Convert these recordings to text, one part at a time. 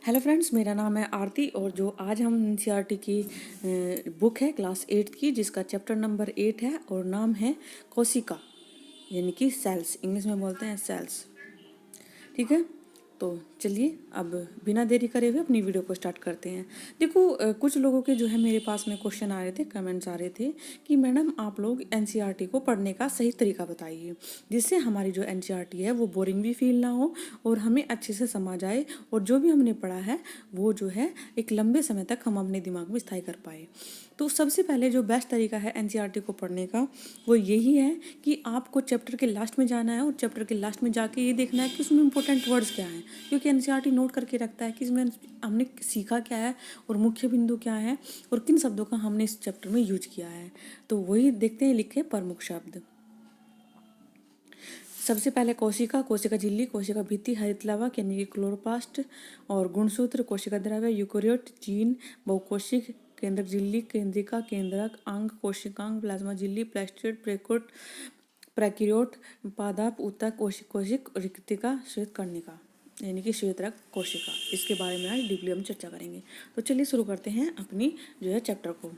Hello friends, मेरा नाम है आरती और जो आज हम एनसीईआरटी की बुक है क्लास 8 की, जिसका चैप्टर नंबर 8 है और नाम है कोशिका, यानी कि सेल्स, इंग्लिश में बोलते हैं सेल्स। ठीक है, तो चलिए अब बिना देरी करे हुए अपनी वीडियो को स्टार्ट करते हैं। देखो, कुछ लोगों के जो है मेरे पास में क्वेश्चन आ रहे थे, कमेंट्स आ रहे थे कि मैडम आप लोग एनसीईआरटी को पढ़ने का सही तरीका बताइए, जिससे हमारी जो एनसीईआरटी है वो बोरिंग भी फील ना हो और हमें अच्छे से समझ आए और जो भी हमने पढ़ा है वो जो है एक लंबे समय तक हम अपने दिमाग में स्थायी कर पाए। तो सबसे पहले जो बेस्ट तरीका है एनसीईआरटी को पढ़ने का वो यही है कि आपको चैप्टर के लास्ट में जाना है और चैप्टर के लास्ट में जाके ये देखना है कि उसमें इंपॉर्टेंट वर्ड्स क्या हैं, क्योंकि एनसीईआरटी नोट करके रखता है कि इसमें हमने सीखा क्या है और मुख्य बिंदु क्या है और किन शब्दों का हमने इस चैप्टर में यूज किया है। तो वही देखते हैं, लिखे प्रमुख शब्द। सबसे पहले कोशिका, कोशिका झिल्ली, कोशिका भित्ति, हरित लावक यानी कि क्लोरोप्लास्ट और गुणसूत्र, कोशिका द्रव्य, यूकेरियोट, जीन, बहुकोशिक, केंद्रक झिल्ली, केंद्रिका, केंद्रक, अंग, कोशिकांग, प्लाज्मा झिल्ली, प्लास्टिड, प्रेकोट, प्रैक्यूरियोट, पादप, ऊतक, कोशिक कोशिक, रिक्तिका, श्वेत कर्णिका यानी कि श्वेतरक कोशिका। इसके बारे में आज डीपली हम चर्चा करेंगे। तो चलिए शुरू करते हैं अपनी जो है चैप्टर को।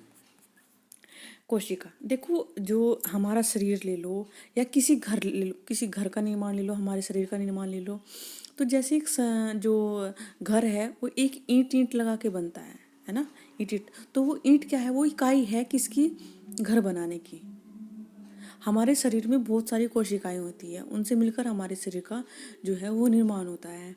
कोशिका, देखो, जो हमारा शरीर ले लो या किसी घर ले लो, किसी घर का निर्माण ले लो, हमारे शरीर का निर्माण ले लो, तो जैसे एक जो घर है वो एक ईंट ईंट लगा के बनता है ना, ईंट ईंट। तो वो ईंट क्या है, वो इकाई है किसकी, घर बनाने की। हमारे शरीर में बहुत सारी कोशिकाएं होती है, उनसे मिलकर हमारे शरीर का जो है वो निर्माण होता है।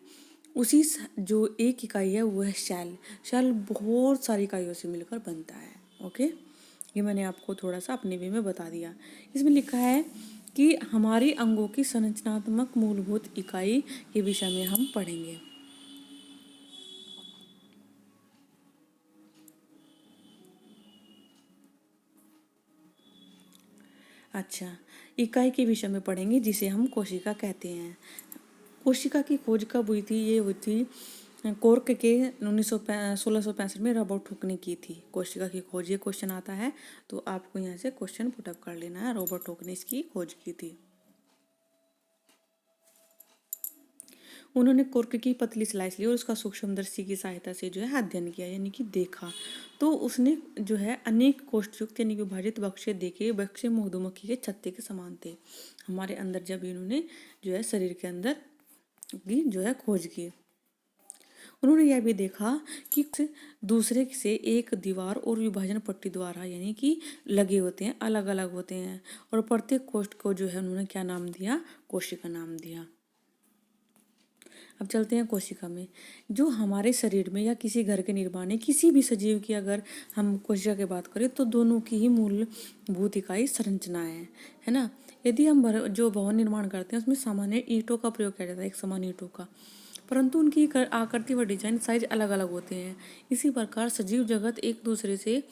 उसी जो एक इकाई है वो है शैल। शैल बहुत सारी इकाइयों से मिलकर बनता है। ओके, ये मैंने आपको थोड़ा सा अपने वे में बता दिया। इसमें लिखा है कि हमारी अंगों की संरचनात्मक मूलभूत इकाई के विषय में हम पढ़ेंगे। अच्छा, इकाई के विषय में पढ़ेंगे जिसे हम कोशिका कहते हैं। कोशिका की खोज कब हुई थी? ये हुई थी कॉर्क के 1665 में रॉबर्ट हुक ने की थी कोशिका की खोज। ये क्वेश्चन आता है तो आपको यहाँ से क्वेश्चन पुटअप कर लेना है। रॉबर्ट हुक ने इसकी खोज की थी। उन्होंने कॉर्क की पतली स्लाइस ली और उसका सूक्ष्मदर्शी की सहायता से जो है अध्ययन किया, यानी कि देखा। तो उसने जो है अनेक कोष्ठयुक्त यानी कि विभाजित बक्से देखे। बक्से मधुमक्खी के छत्ते के समान थे हमारे अंदर, जब इन्होंने जो है शरीर के अंदर की जो है खोज की। उन्होंने यह भी देखा कि दूसरे से एक दीवार और विभाजन पट्टी द्वारा यानी कि लगे होते हैं, अलग अलग होते हैं, और प्रत्येक कोष्ठ को जो है उन्होंने क्या नाम दिया? कोशिका नाम दिया। अब चलते हैं कोशिका में। जो हमारे शरीर में या किसी घर के निर्माण में किसी भी सजीव की अगर हम कोशिका की बात करें तो दोनों की ही मूलभूत इकाई संरचना है ना। यदि हम जो भवन निर्माण करते हैं उसमें सामान्य ईंटों का प्रयोग किया जाता है, एक समान ईंटों का, परंतु उनकी आकृति व डिजाइन साइज अलग अलग होते हैं। इसी प्रकार सजीव जगत एक दूसरे से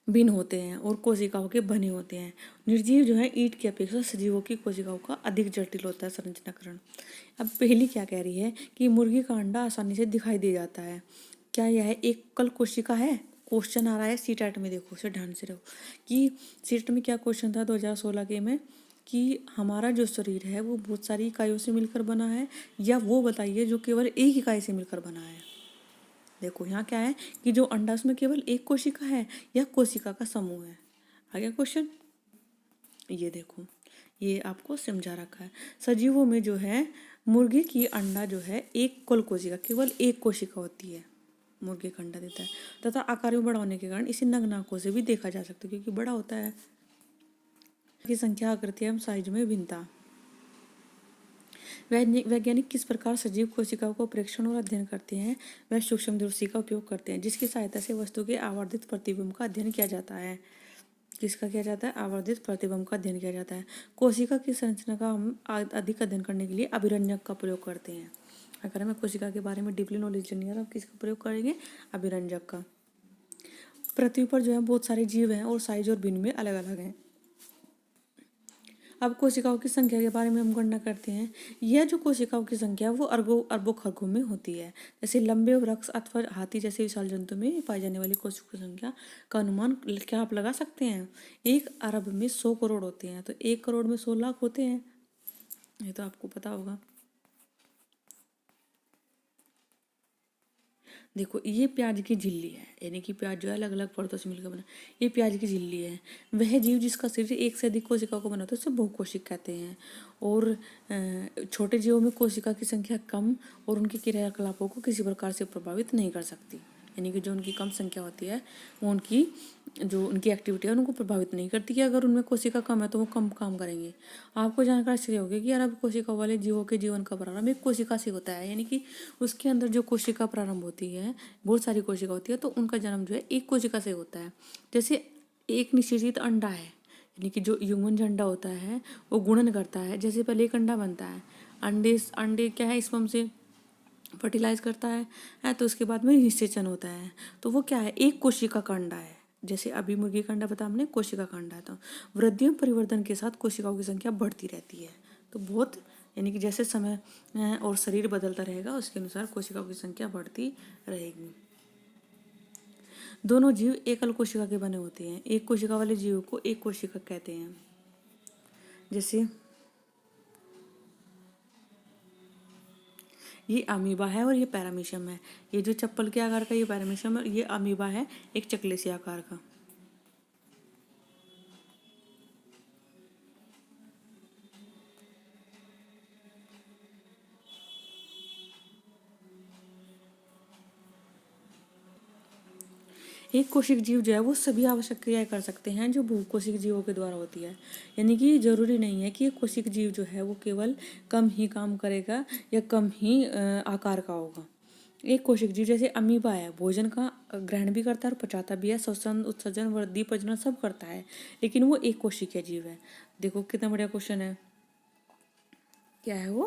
भिन्न होते हैं और कोशिकाओं के बने होते हैं। निर्जीव जो है ईंट की अपेक्षा सजीवों की कोशिकाओं का अधिक जटिल होता है संरचनाकरण। अब पहली क्या कह रही है कि मुर्गी का अंडा आसानी से दिखाई दे जाता है। क्या यह एक कल कोशिका है? क्वेश्चन आ रहा है सीटेट में। देखो उसे ध्यान से रहो कि सीटेट में क्या क्वेश्चन था 2016 के में, कि हमारा जो शरीर है वो बहुत सारी इकाइयों से मिलकर बना है, या वो बताइए जो केवल एक इकाई से मिलकर बना है। देखो यहाँ क्या है कि जो अंडा उसमें केवल एक कोशिका है या कोशिका का समूह है। आगे क्वेश्चन ये देखो, ये आपको समझा रखा है। सजीवों में जो है मुर्गे की अंडा जो है एक कुल कोशिका, केवल एक कोशिका होती है, मुर्गे का अंडा देता है, तथा आकार में बड़ा होने के कारण इसे नग्न आंखों से भी देखा जा सकता है क्योंकि बड़ा होता है। की संख्या, आकृति एवं साइज में भिन्नता। वैज्ञानिक किस प्रकार सजीव कोशिकाओं को परीक्षण और अध्ययन करते हैं? वह सूक्ष्मदर्शी का उपयोग करते हैं जिसकी सहायता से वस्तु के आवर्धित प्रतिबिंब का अध्ययन किया जाता है। किसका किया जाता है? आवर्धित प्रतिबिंब का अध्ययन किया जाता है। कोशिका की संरचना का हम अधिक अध्ययन करने के लिए अभिरंजक का प्रयोग करते हैं। अगर हमें कोशिका के बारे में डीपली नॉलेज लेनी है तो हम किसका प्रयोग करेंगे? अभिरंजक का। पृथ्वी पर जो है बहुत सारे जीव हैं और साइज और भिन्न में अलग अलग हैं। अब कोशिकाओं की संख्या के बारे में हम गणना करते हैं। यह जो कोशिकाओं की संख्या वो अरबों खरगों में होती है। जैसे लंबे वृक्ष अथवा हाथी जैसे विशाल जंतु में पाई जाने वाली कोशिकाओं की संख्या का अनुमान क्या आप लगा सकते हैं? 1 अरब में 100 करोड़ होते हैं, तो 1 करोड़ में 100 लाख होते हैं। ये तो आपको पता होगा। देखो ये प्याज की झिल्ली है, यानी कि प्याज जो है अलग अलग परतों से मिलकर बना, ये प्याज की झिल्ली है। वह जीव जिसका शरीर एक से अधिक कोशिकाओं को बनाता है उसे बहुकोशिक कहते हैं। और छोटे जीवों में कोशिका की संख्या कम और उनके क्रियाकलापों को किसी प्रकार से प्रभावित नहीं कर सकती, यानी कि जो उनकी कम संख्या होती है वो उनकी जो उनकी एक्टिविटी है उनको प्रभावित नहीं करती, कि अगर उनमें कोशिका कम है तो वो कम काम करेंगे। आपको जानकर आश्चर्य होगी कि यार अब कोशिका वाले जीवों के जीवन का प्रारंभ एक कोशिका से होता है, यानी कि उसके अंदर जो कोशिका प्रारंभ होती है, बहुत सारी कोशिका होती है, तो उनका जन्म जो है एक कोशिका से होता है। जैसे एक निषेचित अंडा है, यानी कि जो ह्यूमन जो अंडा होता है वो गुणन करता है। जैसे पहले एक अंडा बनता है, अंडे क्या है स्पर्म से फर्टिलाइज करता है तो उसके बाद में निषेचन होता है, तो वो क्या है एक कोशिका का अंडा है। जैसे अभी मुर्गी का अंडा बता हमने, कोशिका का अंडा है। तो वृद्धि और परिवर्तन के साथ कोशिकाओं की संख्या बढ़ती रहती है। तो बहुत यानी कि जैसे समय और शरीर बदलता रहेगा उसके अनुसार कोशिकाओं की संख्या बढ़ती रहेगी। दोनों जीव एकल कोशिका के बने होते हैं। एक कोशिका वाले जीव को एक कोशिका कहते हैं। जैसे ये अमीबा है और ये पैरामीशियम है। ये जो चप्पल के आकार का ये पैरामीशियम है, ये अमीबा है एक चकले से आकार का। एक कोशिक जीव जो है वो सभी आवश्यक क्रियाएं कर सकते हैं जो बहुकोशिक जीवों के द्वारा होती है, यानी कि जरूरी नहीं है कि एक कोशिक जीव जो है वो केवल कम ही काम करेगा या कम ही आकार का होगा। एक कोशिक जीव जैसे अमीबा है, भोजन का ग्रहण भी करता है और पचाता भी है, श्वसन उत्सर्जन वृद्धि प्रजनन सब करता है, लेकिन वो एक कोशिकीय जीव है। देखो कितना बढ़िया क्वेश्चन है। क्या है वो?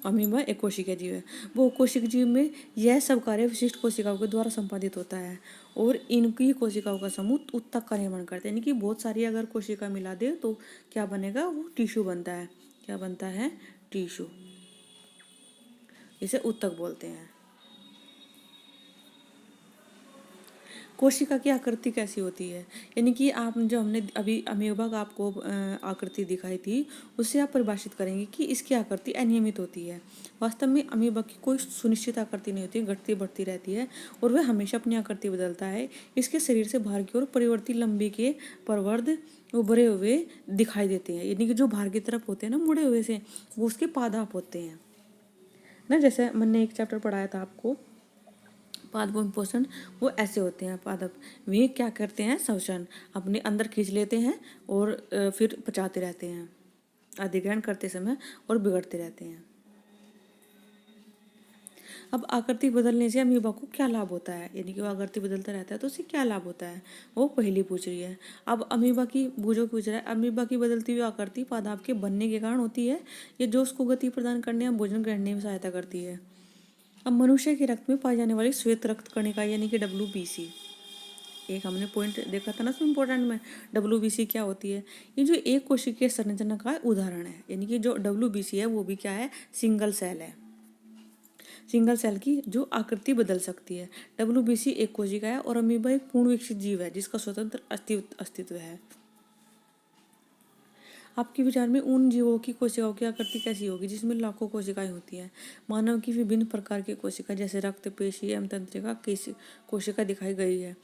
अमीबा एक कोशिकीय जीव है। वो कोशिक जीव में यह सब कार्य विशिष्ट कोशिकाओं के द्वारा संपादित होता है और इनकी कोशिकाओं का समूह ऊतक का निर्माण करते हैं, यानी कि बहुत सारी अगर कोशिका मिला दे तो क्या बनेगा, वो टिश्यू बनता है। क्या बनता है? टिश्यू। इसे ऊतक बोलते हैं। कोशिका की आकृति कैसी होती है, यानी कि आप जो हमने अभी अमीबा का आपको आकृति दिखाई थी उससे आप परिभाषित करेंगे कि इसकी आकृति अनियमित होती है। वास्तव में अमीबा की कोई सुनिश्चित आकृति नहीं होती, घटती बढ़ती रहती है और वह हमेशा अपनी आकृति बदलता है। इसके शरीर से बाहर की ओर परिवर्ती लंबी के परवर्ध उभरे हुए दिखाई देते हैं, यानी कि जो बाहर की तरफ होते हैं ना मुड़े हुए से, वो उसके पादाप होते हैं ना। जैसे मैंने एक चैप्टर पढ़ाया था आपको पादपों पोषण, वो ऐसे होते हैं पादप। वे क्या करते हैं, श्वसन अपने अंदर खींच लेते हैं और फिर पचाते रहते हैं अधिग्रहण करते समय और बिगड़ते रहते हैं। अब आकृति बदलने से अमीबा को क्या लाभ होता है, यानी कि वो आकृति बदलता रहता है तो उससे क्या लाभ होता है, वो पहली पूछ रही है। अब अमीबा की बूझो पूछ रहा है, अमीबा की बदलती हुई आकृति पादप के बनने के कारण होती है या जो उसको गति प्रदान करने या भोजन करने में सहायता करती है। अब मनुष्य के रक्त में पाई जाने वाली श्वेत रक्त कणिका यानी कि WBC, एक हमने पॉइंट देखा था ना उसमें इम्पोर्टेंट में, WBC क्या होती है, ये जो एक कोशिकीय संरचना का उदाहरण है, यानी कि जो WBC है वो भी क्या है, सिंगल सेल है। सिंगल सेल की जो आकृति बदल सकती है। WBC एक कोशिका है और अमीबा एक पूर्ण विकसित जीव है जिसका स्वतंत्र अस्तित्व है। आपके विचार में उन जीवों की कोशिकाओं की आकृति कैसी होगी जिसमें लाखों कोशिकाएं होती हैं? मानव की विभिन्न प्रकार की कोशिका जैसे रक्त, पेशी एवं तंत्रिका कोशिका दिखाई गई है।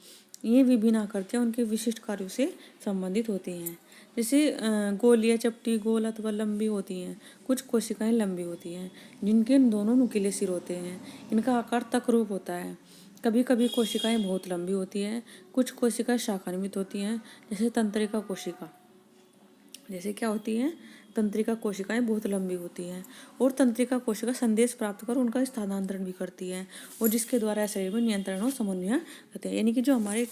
ये विभिन्न आकृतियां उनके विशिष्ट कार्यों से संबंधित होती हैं। जैसे गोल या चपटी, गोल अथवा लंबी होती हैं। कुछ कोशिकाएं लंबी होती हैं जिनके दोनों नुकीले सिर होते हैं। इनका आकार तकरूप होता है। कभी कभी कोशिकाएं बहुत लंबी होती हैं। कुछ कोशिकाएं शाखान्वित होती हैं, जैसे तंत्रिका कोशिका। जैसे क्या होती हैं, तंत्रिका कोशिकाएं बहुत लंबी होती हैं और तंत्रिका कोशिका संदेश प्राप्त कर उनका स्थानांतरण भी करती है और जिसके द्वारा शरीर में नियंत्रण और समन्वय करते हैं। यानी कि जो हमारे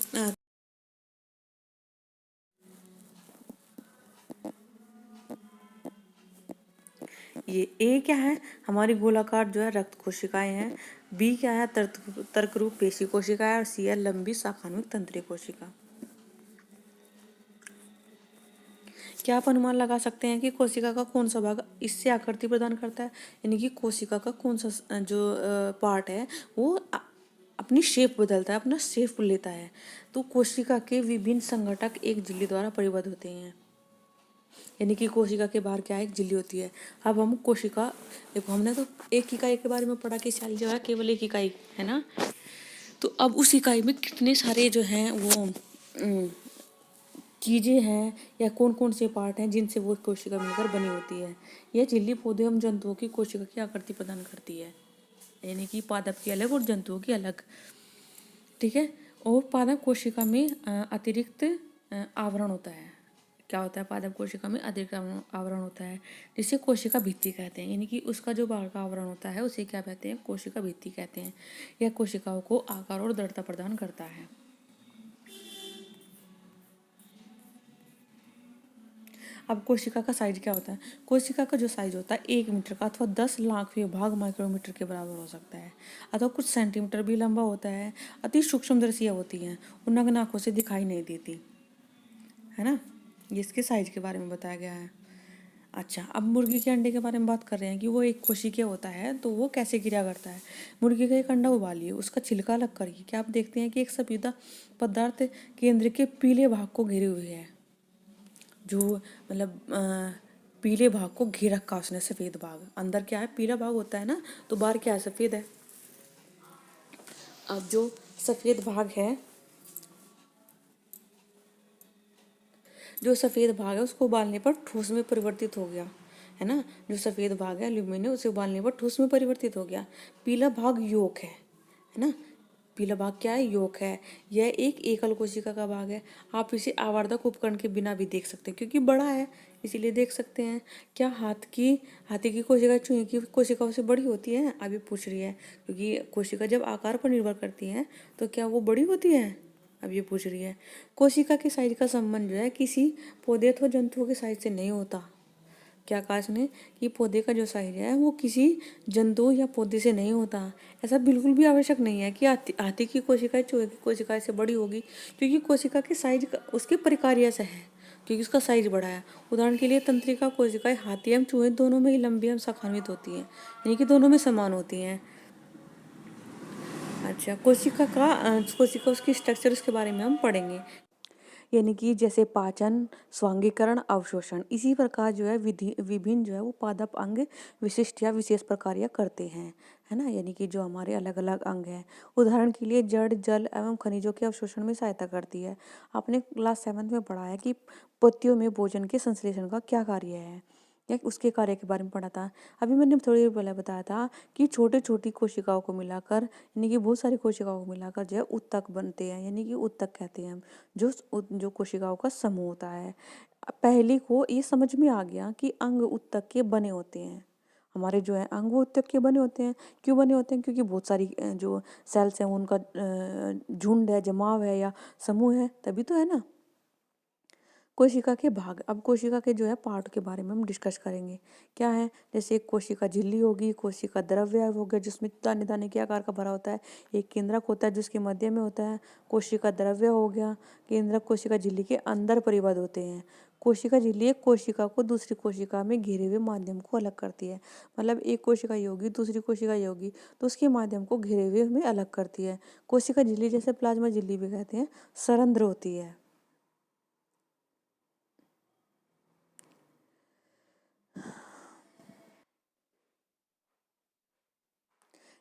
ये ए क्या है, हमारी गोलाकार जो है रक्त कोशिकाएं हैं। बी क्या है, तर्करूप पेशी कोशिका है और सी है लंबी शाखान्वित तंत्रिका कोशिका। क्या आप अनुमान लगा सकते हैं कि कोशिका का कौन सा भाग इससे आकृति प्रदान करता है, यानी कि कोशिका का कौन सा जो पार्ट है वो अपनी शेप बदलता है, अपना शेप लेता है। तो कोशिका के विभिन्न संघटक एक झिल्ली द्वारा परिबद्ध होते हैं। यानी कि कोशिका के बाहर क्या है, एक झिल्ली होती है। अब हम कोशिका, देखो हमने तो एक इकाई के बारे में पढ़ा कि सेल जो है केवल एक इकाई है ना, तो अब उस इकाई में कितने सारे जो हैं वो चीज़ें हैं या कौन कौन से पार्ट हैं जिनसे वो कोशिका मिलकर बनी होती है। यह झिल्ली पौधे एवं जंतुओं की कोशिका की आकृति प्रदान करती है, यानी कि पादप की अलग और जंतुओं की अलग। ठीक है। और पादप कोशिका में अतिरिक्त आवरण होता है। क्या होता है, पादप कोशिका में अतिरिक्त आवरण होता है जिसे कोशिका भित्ति कहते हैं, यानी कि उसका जो बाहर का आवरण होता है उसे क्या कहते हैं, कोशिका भित्ति कहते हैं। यह कोशिकाओं को आकार और दृढ़ता प्रदान करता है। अब कोशिका का साइज क्या होता है, कोशिका का जो साइज होता है 1 मीटर का अथवा 10 लाखवें भाग माइक्रोमीटर के बराबर हो सकता है, अथवा कुछ सेंटीमीटर भी लंबा होता है। अति सूक्ष्मदर्शियाँ होती हैं, उन आंखों से दिखाई नहीं देती, है ना। ये इसके साइज के बारे में बताया गया है। अच्छा, अब मुर्गी के अंडे के बारे में बात कर रहे हैं कि वो एक कोशिकीय होता है, तो वो कैसे क्रिया करता है। मुर्गी का एक अंडा उबालिए, उसका छिलका अलग करिए, क्या आप देखते हैं कि एक सफेद पदार्थ केंद्र के पीले भाग को घेरे हुए है। जो मतलब पीले भाग को घेर रखा उसने, सफेद भाग, अंदर क्या है, पीला भाग होता है ना, तो बाहर क्या है, सफेद है। अब जो सफेद भाग है, जो सफ़ेद भाग है उसको उबालने पर ठोस में परिवर्तित हो गया, है ना। जो सफ़ेद भाग है एल्यूमिनियम, उसे उबालने पर ठोस में परिवर्तित हो गया। पीला भाग योक है ना। पीला भाग क्या है, योक है। यह एक एकल कोशिका का भाग है। आप इसे आवर्धक उपकरण के बिना भी देख सकते हैं क्योंकि बड़ा है, इसीलिए देख सकते हैं। क्या हाथी की कोशिका चूहे की कोशिकाओं से बड़ी होती है, अभी पूछ रही है, क्योंकि कोशिका जब आकार पर निर्भर करती है तो क्या वो बड़ी होती है, अब ये पूछ रही है। कोशिका के साइज का संबंध जो है किसी पौधे अथवा जंतुओं के साइज से नहीं होता। क्या कहा इसने कि पौधे का जो साइज है वो किसी जंतु या पौधे से नहीं होता। ऐसा बिल्कुल भी आवश्यक नहीं है कि हाथी की कोशिका चूहे की कोशिका से बड़ी होगी, क्योंकि कोशिका के साइज उसके प्रकार्य से है, क्योंकि उसका साइज बड़ा है। उदाहरण के लिए तंत्रिका कोशिकाएं हाथी एवं चूहे दोनों में ही लंबी एवं शाखान्वित होती हैं, यानी कि दोनों में समान होती हैं। अच्छा, कोशिका उसकी स्ट्रक्चर, उसके बारे में हम पढ़ेंगे, यानी कि जैसे पाचन, स्वांगीकरण, अवशोषण। इसी प्रकार जो है विभिन्न जो है वो पादप अंग विशिष्ट या विशेष प्रक्रिया करते हैं, है ना। यानी कि जो हमारे अलग अलग अंग हैं, उदाहरण के लिए जड़, जल एवं खनिजों के अवशोषण में सहायता करती है। आपने क्लास 7 में पढ़ा है कि पत्तियों में भोजन के संश्लेषण का क्या कार्य है, या उसके कार्य के बारे में पढ़ा था। अभी मैंने थोड़ी देर पहले बताया था कि छोटी छोटी कोशिकाओं को मिलाकर, यानी कि बहुत सारी कोशिकाओं को मिलाकर जो है उत्तक बनते हैं, यानी कि उत्तक कहते हैं हम, जो कोशिकाओं का समूह होता है। पहली को ये समझ में आ गया कि अंग उत्तक के बने होते हैं। हमारे जो है अंग उत्तक के बने होते हैं। क्यों बने होते हैं, क्योंकि बहुत सारी जो सेल्स हैं उनका झुंड है, जमाव है या समूह है, तभी तो है ना। कोशिका के भाग, अब कोशिका के जो है पार्ट के बारे में हम डिस्कस करेंगे। क्या है, जैसे एक कोशिका झिल्ली होगी, कोशिका द्रव्य हो गया जिसमें दाने दाने के आकार का भरा होता है, एक केंद्रक होता है जिसके मध्य में होता है। कोशिका द्रव्य हो गया, केंद्रक कोशिका झिल्ली के अंदर परिबद्ध होते हैं। कोशिका झिल्ली एक कोशिका को दूसरी कोशिका में घेरे हुए माध्यम को अलग करती है, मतलब एक कोशिका ये होगी, दूसरी कोशिका ये होगी, तो उसके माध्यम को घेरे हुए में अलग करती है। कोशिका झिल्ली, जैसे प्लाज्मा झिल्ली भी कहते हैं, सरंध्र होती है।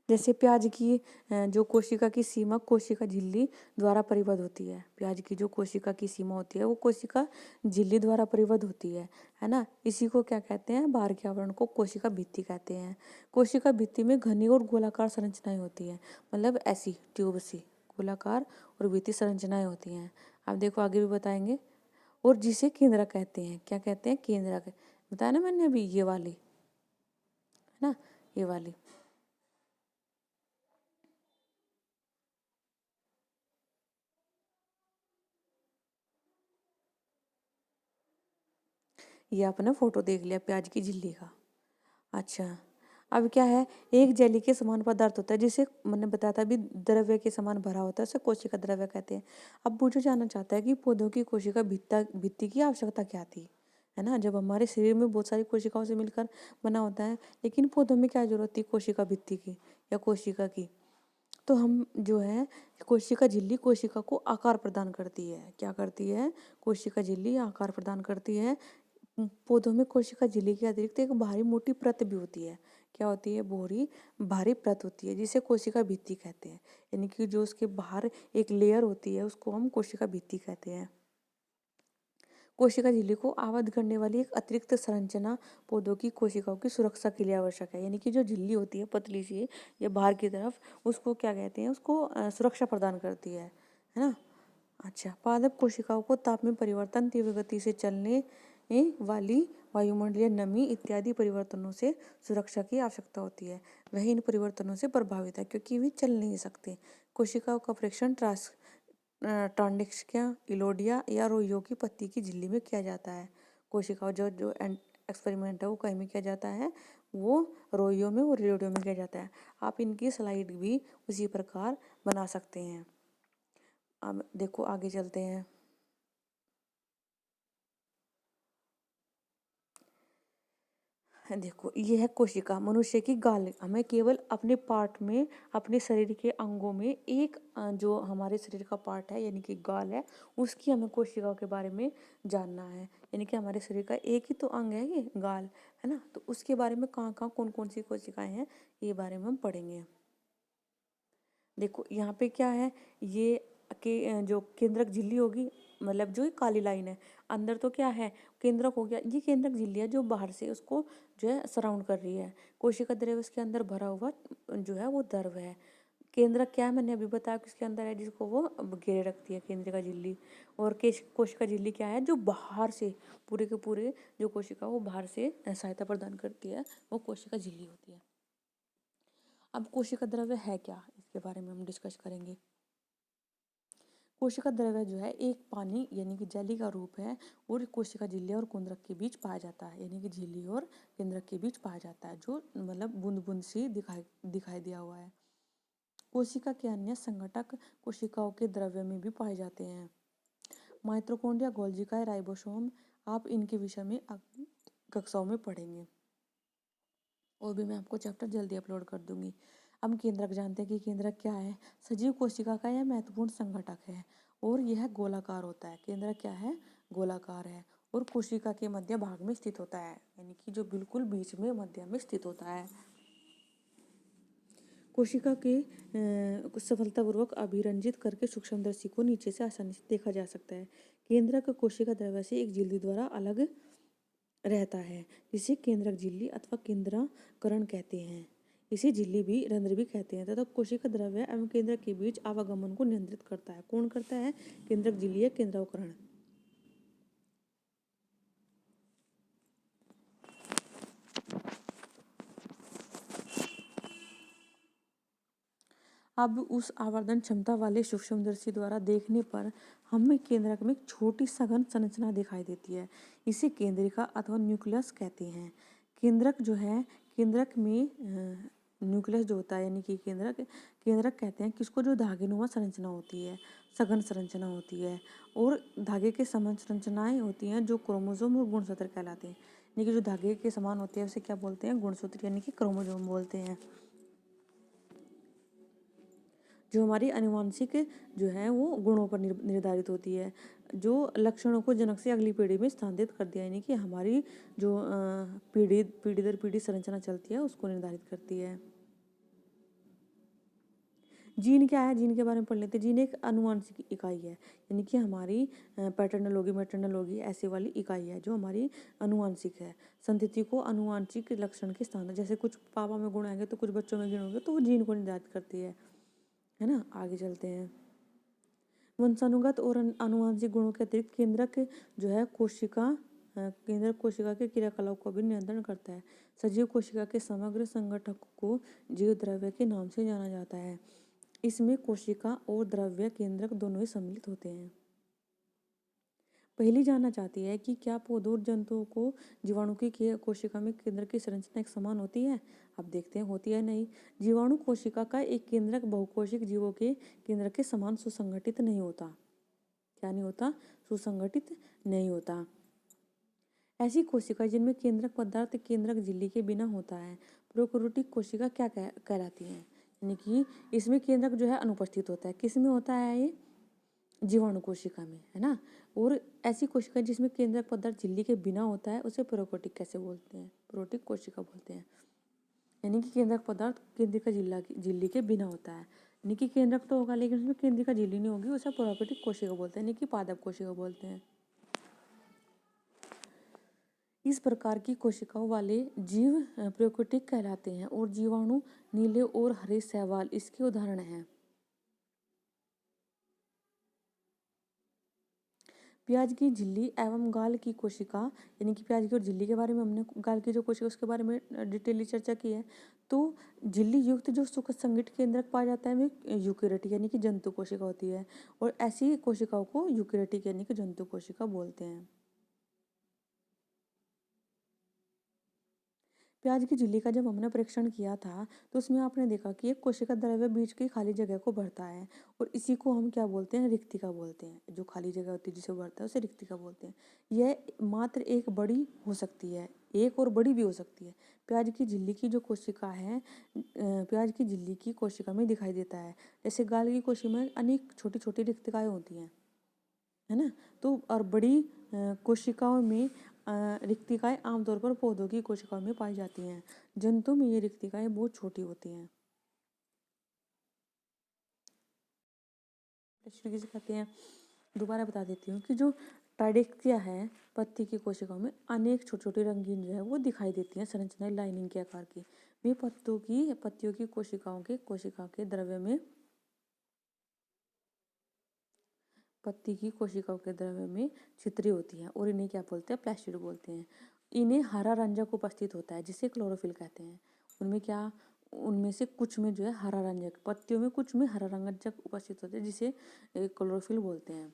जैसे प्याज की जो कोशिका की सीमा कोशिका झिल्ली द्वारा परिबद्ध होती है। प्याज की जो कोशिका की सीमा होती है वो कोशिका झिल्ली द्वारा परिबद्ध होती है ना। इसी को क्या कहते हैं, बाहर के आवरण को कोशिका भित्ति कहते हैं। कोशिका भित्ति में घनी और गोलाकार संरचनाएं होती हैं, मतलब ऐसी ट्यूब सी गोलाकार और भित्ति संरचनाएं होती हैं। आप देखो आगे भी बताएंगे। और जिसे केंद्रक कहते हैं, क्या कहते हैं, केंद्रक। बताया ना मैंने अभी, ये वाली है ना, ये वाली। ये आपने फोटो देख लिया प्याज की झिल्ली का। अच्छा, अब क्या है, एक जेली के समान पदार्थ होता है जिसे मैंने बताया था अभी, द्रव्य के समान भरा होता है, उसे कोशिका द्रव्य कहते हैं। अब वो जो जानना चाहता है कि पौधों की कोशिका भित्ति की आवश्यकता क्या थी, है ना। जब हमारे शरीर में बहुत सारी कोशिकाओं से मिलकर बना होता है, लेकिन पौधों में क्या जरूरत थी, कोशिका भित्ति की या कोशिका की। तो हम जो है, कोशिका झिल्ली कोशिका को आकार प्रदान करती है। क्या करती है, कोशिका झिल्ली आकार प्रदान करती है पौधों में कोशिका झिल्ली के अतिरिक्त एक भारी मोटी परत भी होती है। क्या होती है? भारी परत होती है जिसे कोशिका भित्ति कहते हैं। यानी कि जो उसके बाहर एक लेयर होती है उसको हम कोशिका भित्ति कहते हैं। कोशिका झिल्ली को आवद्ध करने वाली एक अतिरिक्त संरचना पौधों की कोशिकाओं की सुरक्षा के लिए आवश्यक है। यानी कि जो झिल्ली होती है पतली सी या बाहर की तरफ, उसको क्या कहते हैं? उसको सुरक्षा प्रदान करती है ना? अच्छा, पादप कोशिकाओं को ताप में परिवर्तन, तीव्र गति से चलने वाली वायुमंडलीय नमी इत्यादि परिवर्तनों से सुरक्षा की आवश्यकता होती है। वह इन परिवर्तनों से प्रभावित है क्योंकि वे चल नहीं सकते। कोशिकाओं का परीक्षण ट्रांडेक्सिया, इलोडिया या रोइयो की पत्ती की झिल्ली में किया जाता है। कोशिकाओं जो जो एक्सपेरिमेंट है वो कहीं में किया जाता है? वो रोइयो में और इलोडियो में किया जाता है। आप इनकी स्लाइड भी उसी प्रकार बना सकते हैं। अब देखो आगे चलते हैं। देखो ये है कोशिका, मनुष्य की गाल। हमें केवल अपने पार्ट में, अपने शरीर के अंगों में एक जो हमारे शरीर का पार्ट है यानी कि गाल है, उसकी हमें कोशिकाओं के बारे में जानना है। यानी कि हमारे शरीर का एक ही तो अंग है ये गाल, है ना? तो उसके बारे में कहाँ कहाँ कौन कौन सी कोशिकाएं हैं, ये बारे में हम पढ़ेंगे। देखो यहाँ पे क्या है, ये के जो केंद्रक झिल्ली होगी, मतलब जो ये काली लाइन है, अंदर तो क्या है? केंद्रक हो गया। ये केंद्रक झिल्ली है जो बाहर से उसको जो है सराउंड कर रही है। कोशिका द्रव्य इसके अंदर भरा हुआ जो है वो द्रव है। केंद्रक क्या है? मैंने अभी बताया कि इसके अंदर है जिसको वो घेरे रखती है केंद्रिका झिल्ली। और कोशिका झिल्ली क्या है? जो बाहर से पूरे के पूरे जो कोशिका वो बाहर से सहायता प्रदान करती है, वो कोशिका झिल्ली होती है। अब कोशिका द्रव्य है क्या, इसके बारे में हम डिस्कस करेंगे। कोशिका द्रव्य जो है एक पानी यानी कि जेली का रूप है और कोशिका झिल्ली और केंद्रक के बीच पाया जाता है। यानी कि झिल्ली और केंद्रक के बीच पाया जाता है, जो मतलब बूंद बूंद सी दिखाई दिया हुआ है। कोशिका के अन्य संघटक कोशिकाओं के द्रव्य में भी पाए जाते हैं। माइटोकॉन्ड्रिया, गोल्गी, राइबोसोम, आप इनके विषय में कक्षाओं में पढ़ेंगे और भी मैं आपको चैप्टर जल्दी अपलोड कर दूंगी। हम केंद्रक जानते हैं कि केंद्रक क्या है? सजीव कोशिका का यह महत्वपूर्ण संघटक है और यह गोलाकार होता है। केंद्रक क्या है? गोलाकार है और कोशिका के मध्य भाग में स्थित होता है, यानी कि जो बिल्कुल बीच में मध्य में स्थित होता है। कोशिका के सफलतापूर्वक अभिरंजित करके सूक्ष्मदर्शी को नीचे से आसानी से देखा जा सकता है। केंद्रक कोशिका द्रव्य से एक झिल्ली द्वारा अलग रहता है, जिसे केंद्रक झिल्ली अथवा केंद्राकरण कहते हैं। इसे झिल्ली भी, रंध्र भी कहते हैं तथा कोशिका द्रव्य एवं केंद्रक के बीच आवागमन को नियंत्रित करता है। कौन करता है? केंद्रक झिल्ली या केंद्राकरण। अब उस आवर्धन क्षमता वाले सूक्ष्मदर्शी द्वारा देखने पर हमें केंद्रक में एक छोटी सघन संरचना दिखाई देती है। इसे केंद्रिका अथवा न्यूक्लियस कहते हैं। केंद्रक जो है, केंद्रक में न्यूक्लियस जो होता है यानी कि केंद्रक केंद्रक कहते हैं किसको? जो धागेनुमा संरचना होती है, सघन संरचना होती है और धागे के समान संरचनाएं होती हैं जो क्रोमोसोम और गुणसूत्र कहलाते हैं। यानी कि जो धागे के समान होती है उसे क्या बोलते हैं? गुणसूत्र यानी कि क्रोमोसोम बोलते हैं। जो हमारी आनुवांशिक जो है वो गुणों पर निर्धारित होती है, जो लक्षणों को जनक से अगली पीढ़ी में स्थानांतरित कर दिया, यानी कि हमारी जो पीढ़ी पीढ़ी दर पीढ़ी संरचना चलती है उसको निर्धारित करती है। जीन क्या है? जीन के बारे में पढ़ लेते हैं। जीन एक आनुवांशिक इकाई है, यानी कि हमारी पैटर्नल होगी, मैटर्नल होगी, ऐसे वाली इकाई है जो हमारी आनुवांशिक है। संतति को आनुवांशिक लक्षण के स्थान, जैसे कुछ पापा में गुण आएंगे तो कुछ बच्चों में गुण होंगे, तो वो जीन को निर्धारित करती है ना? आगे चलते हैं। वंशानुगत और आनुवंशिक गुणों के अतिरिक्त केंद्रक जो है केंद्रक कोशिका के क्रियाकलाप को भी नियंत्रण करता है। सजीव कोशिका के समग्र संगठक को जीव द्रव्य के नाम से जाना जाता है। इसमें कोशिका और द्रव्य केंद्रक दोनों ही सम्मिलित होते हैं। पहली जानना चाहती है कि क्या पौधों और जंतुओं को जीवाणु की कोशिका में केंद्रक की संरचना एक समान होती है? अब देखते हैं होती है नहीं। जीवाणु कोशिका का एक केंद्रक बहुकोशिक जीवों के केंद्रक के समान सुसंगठित नहीं होता। क्या नहीं होता? सुसंगठित नहीं होता। ऐसी कोशिका जिनमें केंद्रक पदार्थ केंद्रक झिल्ली के बिना होता है, प्रोकैरियोटिक कोशिका क्या कहलाती है? यानी कि इसमें केंद्रक जो है अनुपस्थित होता है। किस में होता है ये? जीवाणु कोशिका में, है ना। और ऐसी कोशिका जिसमें केंद्रक पदार्थ झिल्ली के बिना होता है उसे प्रोकोटिक कैसे बोलते हैं, प्रोटिक कोशिका बोलते हैं। यानी कि केंद्रक पदार्थ केंद्रिका झिल्ली के बिना होता है, यानी कि केंद्रक तो होगा लेकिन उसमें केंद्रिका झिल्ली नहीं होगी, उसे प्रोकोटिक कोशिका बोलते हैं, यानी कि पादप कोशिका बोलते हैं। इस प्रकार की कोशिकाओं वाले जीव प्रोकोटिक कहलाते हैं और जीवाणु नीले और हरे शैवाल इसके उदाहरण हैं। प्याज की झिल्ली एवं गाल की कोशिका, यानी कि प्याज की और झिल्ली के बारे में हमने, गाल की जो कोशिका उसके बारे में डिटेली चर्चा की है। तो झिल्ली युक्त जो सुसंगठित केंद्रक पाया जाता है वह यूकेरियोटिक यानी कि जंतु कोशिका होती है, और ऐसी कोशिकाओं को यूकेरियोटिक यानी कि जंतु कोशिका बोलते हैं। प्याज की झिल्ली का जब हमने परीक्षण किया था तो उसमें आपने देखा कि एक कोशिका द्रव्य बीच की खाली जगह को भरता है, और इसी को हम क्या बोलते हैं, रिक्तिका बोलते हैं। जो खाली जगह होती है जिसे भरता है उसे रिक्तिका बोलते हैं। यह मात्र एक बड़ी हो सकती है, एक और बड़ी भी हो सकती है। प्याज की झिल्ली की जो कोशिका है, प्याज की झिल्ली की कोशिका में दिखाई देता है। जैसे गाल की कोशिका में अनेक छोटी छोटी रिक्तिकाएं होती हैं, है ना। तो और बड़ी कोशिकाओं में रिक्तिकाएं आमतौर पर पौधों की कोशिकाओं में पाई जाती हैं। जंतु में ये रिक्तिकाएं बहुत छोटी होती हैं। किसे कहते हैं, दोबारा बता देती हूँ कि जो टाइडेक्सिया है, पत्ती की कोशिकाओं में अनेक छोटी छोटी रंगीन जो है वो दिखाई देती हैं संरचनाएं लाइनिंग के आकार की। वे पत्तियों की कोशिका के द्रव्य में पत्ती की कोशिकाओं के द्रव्य में छिद्री होती हैं और इन्हें क्या बोलते हैं, प्लास्टिड बोलते हैं। इन्हें हरा रंजक उपस्थित होता है जिसे क्लोरोफिल कहते हैं। उनमें से कुछ में जो है हरा रंजक, पत्तियों में कुछ में हरा रंजक उपस्थित होते हैं जिसे क्लोरोफिल बोलते हैं।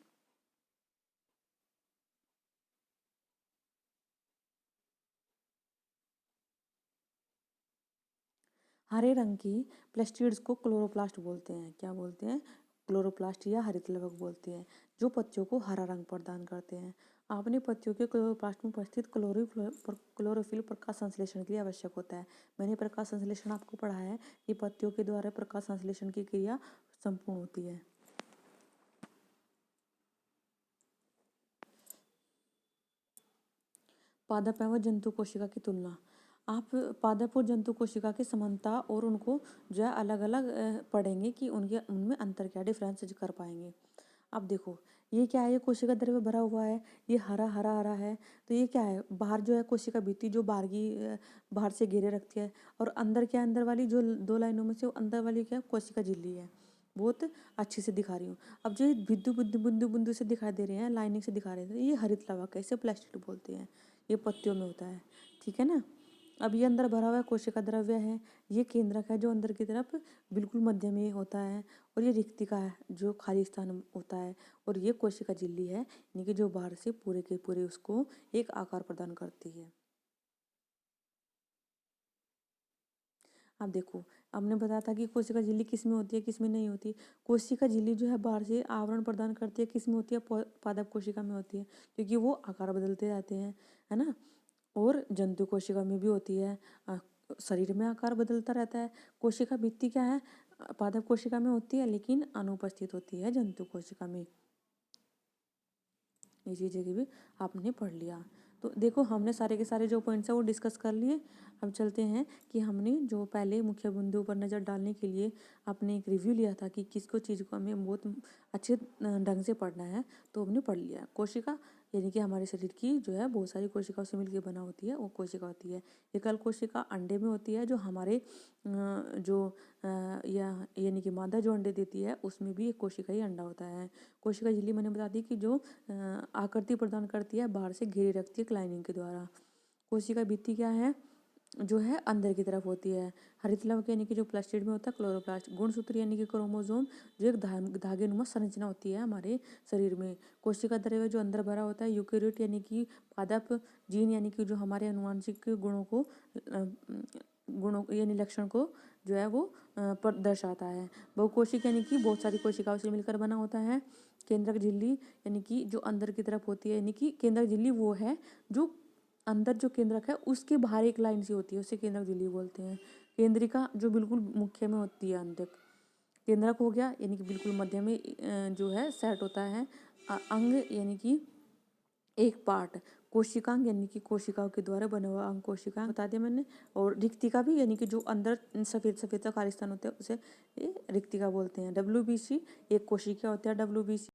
हरे रंग की प्लास्टिड्स को क्लोरोप्लास्ट बोलते हैं। क्या बोलते हैं, क्लोरोप्लास्ट या हरितलवक बोलते हैं, जो पत्तियों को हरा रंग प्रदान करते हैं। आपने पत्तियों के क्लोरोप्लास्ट में उपस्थित क्लोरोफिल प्रकाश संश्लेषण के लिए आवश्यक होता है। मैंने प्रकाश संश्लेषण आपको पढ़ा है कि पत्तियों के द्वारा प्रकाश संश्लेषण की क्रिया संपूर्ण होती है। पादप एवं जंतु कोशिका की तुलना। आप पादप और जंतु कोशिका की समानता और उनको जो है अलग अलग पढ़ेंगे कि उनमें अंतर क्या, डिफरेंस कर पाएंगे। अब देखो ये क्या है, ये कोशिका द्रव्य भरा हुआ है, ये हरा हरा हरा है। तो ये क्या है, बाहर जो है कोशिका भित्ति जो बाहर से घेरे रखती है, और अंदर क्या है, अंदर वाली जो दो लाइनों में से अंदर वाली क्या है, कोशिका झिल्ली है। बहुत अच्छे से दिखा रही हूँ। अब जो बिंदु बिंदु बिंदु बिंदु से दिखाई दे रहे हैं, लाइनिंग से दिखा रहे हैं, ये हरित लवक है, इसे प्लास्टिड बोलते हैं। ये पत्तियों में होता है, ठीक है ना। अब ये अंदर भरा हुआ कोशिका द्रव्य है, ये केंद्रक है जो अंदर की तरफ बिल्कुल मध्य में होता है, और ये रिक्तिका है जो खाली स्थान होता है, और ये कोशिका झिल्ली है यानी कि जो बाहर से पूरे के पूरे उसको एक आकार प्रदान करती है। अब देखो, हमने बताया था कि कोशिका झिल्ली किस में होती है किस में नहीं होती। कोशिका झिल्ली जो है बाहर से आवरण प्रदान करती है, किस में होती है, पादप कोशिका में होती है, क्योंकि वो आकार बदलते रहते हैं, है ना। और जंतु कोशिका में भी होती है, शरीर में आकार बदलता रहता है। कोशिका भित्ति क्या है, पादप कोशिका में होती है लेकिन अनुपस्थित होती है जंतु कोशिका में। ये चीज़ें की भी आपने पढ़ लिया। तो देखो हमने सारे के सारे जो पॉइंट्स हैं वो डिस्कस कर लिए। अब चलते हैं कि हमने जो पहले मुख्य बिंदु पर नज़र डालने के लिए आपने एक रिव्यू लिया था कि किसको चीज़ को हमें बहुत अच्छे ढंग से पढ़ना है, तो हमने पढ़ लिया। कोशिका यानी कि हमारे शरीर की जो है बहुत सारी कोशिकाओं से मिलकर बना होती है, वो कोशिका होती है। एकल कोशिका अंडे में होती है, जो हमारे जो या यानी कि मादा जो अंडे देती है उसमें भी एक कोशिका ही अंडा होता है। कोशिका झिल्ली मैंने बता दी कि जो आकृति प्रदान करती है, बाहर से घेरे रखती है लाइनिंग के द्वारा। कोशिका भित्ति क्या है, जो है अंदर की तरफ होती है। हरितलवक यानी कि जो प्लास्टिड में होता है क्लोरोप्लास्ट। गुणसूत्र यानी कि क्रोमोसोम, जो एक धागे नुमा संरचना होती है हमारे शरीर में। कोशिका द्रव्य जो अंदर भरा होता है। यूकेरियोट यानी कि पादप। जीन यानी कि जो हमारे अनुवांशिक गुणों यानी लक्षण को जो है वो पर दर्शाता है। बहुकोशिक यानी कि बहुत सारी कोशिकाओं से मिलकर बना होता है। केंद्रक झिल्ली यानी कि जो अंदर की तरफ होती है, यानी कि केंद्रक झिल्ली वो है जो अंदर जो केंद्रक है उसके बाहर एक लाइन सी होती है, उसे केंद्रक झिल्ली बोलते हैं। केंद्रिका जो बिल्कुल मुख्य में होती है अंदर। केंद्रक हो गया यानी कि बिल्कुल मध्य में जो है सेट होता है। अंग यानी कि एक पार्ट। कोशिकांग यानी कि कोशिकाओं के द्वारा बना हुआ अंग कोशिका बता दिया मैंने। और रिक्तिका भी यानी कि जो अंदर सफेद सफेद सा खाली स्थान होता है उसे रिक्तिका बोलते हैं। WBC एक कोशिका होता है WBC।